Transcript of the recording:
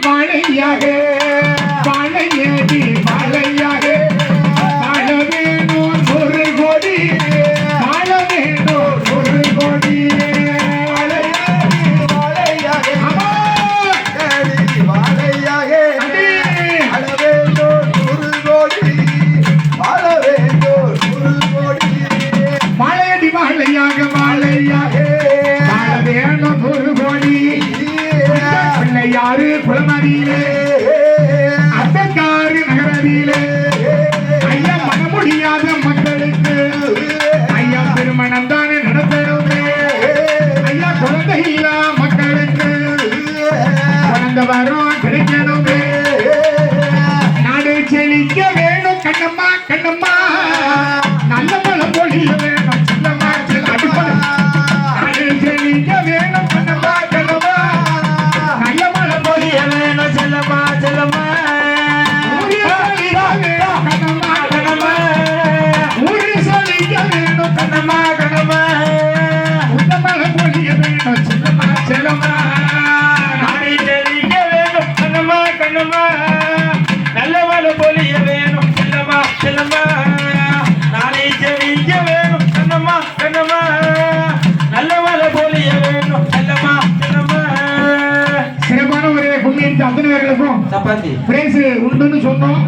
வாழையாக வாழையடி வாழையாக வாழ வேணும் 100 கோடி வாழ வேணும் 100 கோடி வாழையாக வாழையாக வாழ வேணும் 100 கோடி பிள்ளையாறு குளமடியிலே அத்தக்காறு நகரடியிலே ஐயா மன முடியாத மக்களுக்கு ஐயா திருமணம் தானே நடத்தணுமே ஐயா குழந்தை இல்லா மக்களுக்கு குழந்தை வரும் கிடைக்கணுமே நாடு செழிக்க வேணும் கண்ணம்மா கண்ணம்மா நல்ல பழம் பொழிய வேணும் செல்லம்மா செல்ல நாடு செழிக்க வேணும் கண்ணம்மா கண்ணம்மா நல்ல பழம் பொழிய வேணும் செல்லம்மா செல்லம்மா கண்ணம்மா கண்ணம்மா ஊரு செழிக்க வேணும் கண்ணம்மா கண்ணம்மா நல்ல பழம் பொழிய வேணும் செல்லம்மா செல்லம்மா நாடு செழிக்க வேணும் கண்ணம்மா கண்ணம்மா நல்ல பழம் பொழிய வேணும் செல்லம்மா செல்லம்மா நாளை செழிக்க வேணும் கண்ணம்மா கண்ணம்மா நல்ல மழை பொழிய வேணும் செல்லம்மா செல்லம்மா சிறப்பான ஒரு புண்ணியத்தை அத்தனை பேர்களுக்கும் சப்பாத்தி பிரைஸ் உண்டுன்னு சொன்னோம்.